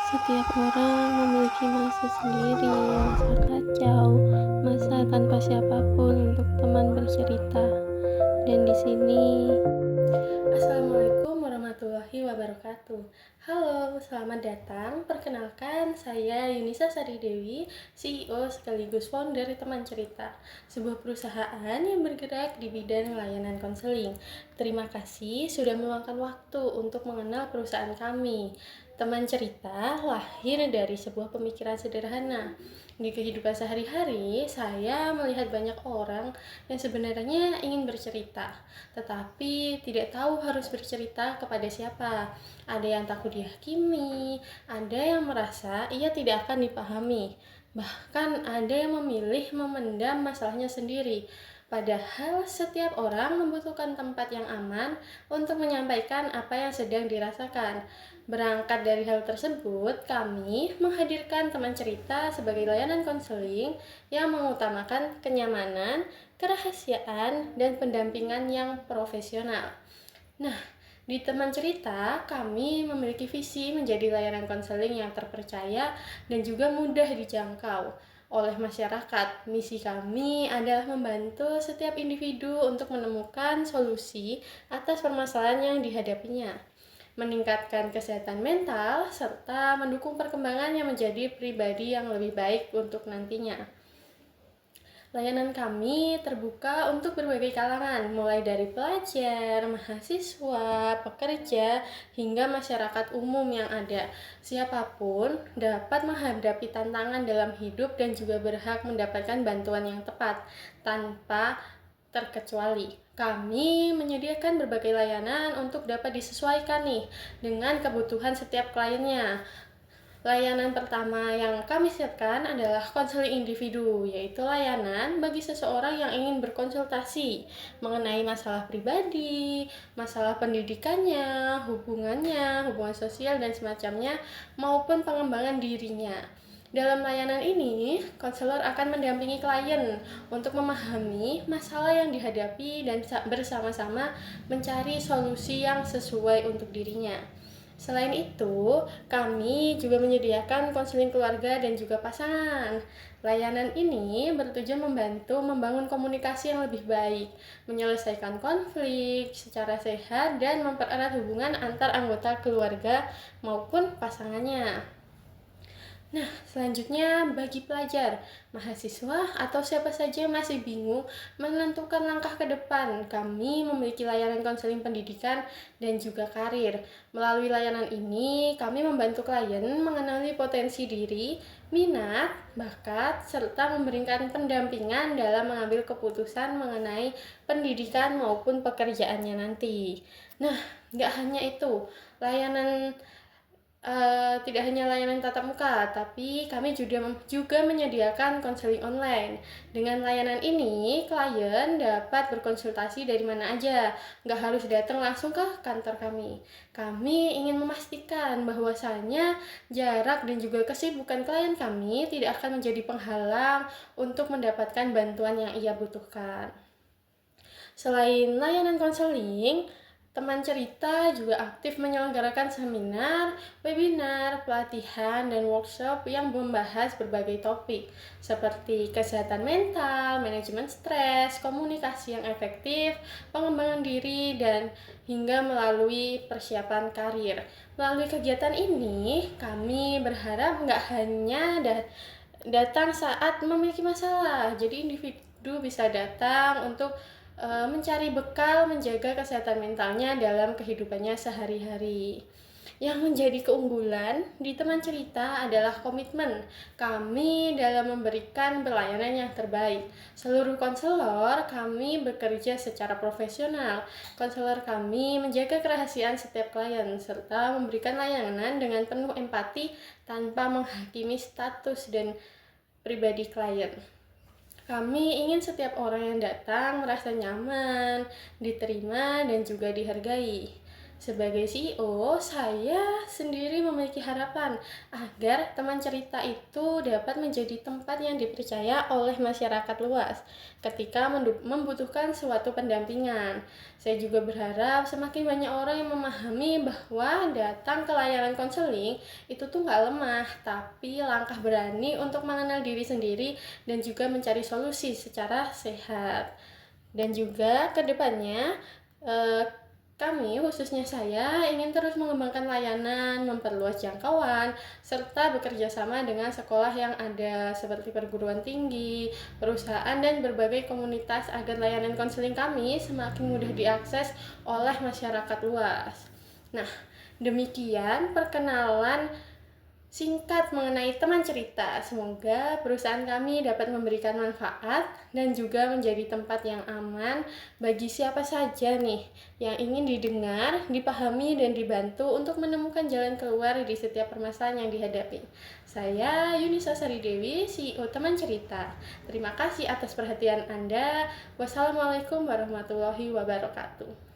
Setiap orang memiliki masa sendiri, masa kacau, masa tanpa siapapun untuk teman bercerita. Dan di sini, Assalamualaikum warahmatullahi wabarakatuh. Halo, selamat datang. Perkenalkan, saya Yunisa Sari Dewi, CEO sekaligus founder Teman Cerita, sebuah perusahaan yang bergerak di bidang layanan konseling. Terima kasih sudah meluangkan waktu untuk mengenal perusahaan kami. Teman Cerita lahir dari sebuah pemikiran sederhana. Di kehidupan sehari-hari, saya melihat banyak orang yang sebenarnya ingin bercerita, tetapi tidak tahu harus bercerita kepada siapa. Ada yang takut dihakimi, ada yang merasa ia tidak akan dipahami, bahkan ada yang memilih memendam masalahnya sendiri. Padahal setiap orang membutuhkan tempat yang aman untuk menyampaikan apa yang sedang dirasakan. Berangkat dari hal tersebut, kami menghadirkan Teman Cerita sebagai layanan konseling yang mengutamakan kenyamanan, kerahasiaan, dan pendampingan yang profesional. Nah, di Teman Cerita, kami memiliki visi menjadi layanan konseling yang terpercaya dan juga mudah dijangkau oleh masyarakat. Misi kami adalah membantu setiap individu untuk menemukan solusi atas permasalahan yang dihadapinya, meningkatkan kesehatan mental, serta mendukung perkembangannya menjadi pribadi yang lebih baik untuk nantinya. Layanan kami terbuka untuk berbagai kalangan, mulai dari pelajar, mahasiswa, pekerja, hingga masyarakat umum yang ada. Siapapun dapat menghadapi tantangan dalam hidup dan juga berhak mendapatkan bantuan yang tepat, tanpa terkecuali. Kami menyediakan berbagai layanan untuk dapat disesuaikan nih dengan kebutuhan setiap kliennya. Layanan pertama yang kami siapkan adalah konseling individu, yaitu layanan bagi seseorang yang ingin berkonsultasi mengenai masalah pribadi, masalah pendidikannya, hubungan sosial dan semacamnya, maupun pengembangan dirinya. Dalam layanan ini, konselor akan mendampingi klien untuk memahami masalah yang dihadapi dan bersama-sama mencari solusi yang sesuai untuk dirinya. Selain itu, kami juga menyediakan konseling keluarga dan juga pasangan. Layanan ini bertujuan membantu membangun komunikasi yang lebih baik, menyelesaikan konflik secara sehat, dan mempererat hubungan antar anggota keluarga maupun pasangannya. Nah, selanjutnya bagi pelajar, mahasiswa, atau siapa saja yang masih bingung menentukan langkah ke depan, kami memiliki layanan konseling pendidikan dan juga karir. Melalui layanan ini, kami membantu klien mengenali potensi diri, minat, bakat, serta memberikan pendampingan dalam mengambil keputusan mengenai pendidikan maupun pekerjaannya nanti. Nah, nggak hanya itu, layanan tidak hanya layanan tatap muka, tapi kami juga menyediakan konseling online. Dengan layanan ini, klien dapat berkonsultasi dari mana aja, nggak harus datang langsung ke kantor kami. Kami ingin memastikan bahwasannya jarak dan juga kesibukan klien kami tidak akan menjadi penghalang untuk mendapatkan bantuan yang ia butuhkan. Selain layanan konseling, Teman Cerita juga aktif menyelenggarakan seminar, webinar, pelatihan, dan workshop yang membahas berbagai topik seperti kesehatan mental, manajemen stres, komunikasi yang efektif, pengembangan diri, dan hingga melalui persiapan karir. Melalui kegiatan ini, kami berharap nggak hanya datang saat memiliki masalah, jadi individu bisa datang untuk mencari bekal menjaga kesehatan mentalnya dalam kehidupannya sehari-hari. Yang menjadi keunggulan di Teman Cerita adalah komitmen kami dalam memberikan pelayanan yang terbaik. Seluruh konselor kami bekerja secara profesional. Konselor kami menjaga kerahasiaan setiap klien serta memberikan layanan dengan penuh empati tanpa menghakimi status dan pribadi klien. Kami ingin setiap orang yang datang merasa nyaman, diterima, dan juga dihargai. Sebagai CEO, saya sendiri memiliki harapan agar teman cerita itu dapat menjadi tempat yang dipercaya oleh masyarakat luas ketika membutuhkan suatu pendampingan. Saya juga berharap semakin banyak orang yang memahami bahwa datang ke layanan konseling itu tuh nggak lemah, tapi langkah berani untuk mengenal diri sendiri dan juga mencari solusi secara sehat. Dan juga ke depannya, eh, kami, khususnya saya, ingin terus mengembangkan layanan, memperluas jangkauan, serta bekerja sama dengan sekolah yang ada seperti perguruan tinggi, perusahaan, dan berbagai komunitas agar layanan konseling kami semakin mudah diakses oleh masyarakat luas. Nah, demikian perkenalan singkat mengenai teman cerita. Semoga perusahaan kami dapat memberikan manfaat dan juga menjadi tempat yang aman bagi siapa saja nih yang ingin didengar, dipahami, dan dibantu untuk menemukan jalan keluar di setiap permasalahan yang dihadapi. Saya Yunisa Sari Dewi, CEO Teman Cerita. Terima kasih atas perhatian Anda. Wassalamualaikum warahmatullahi wabarakatuh.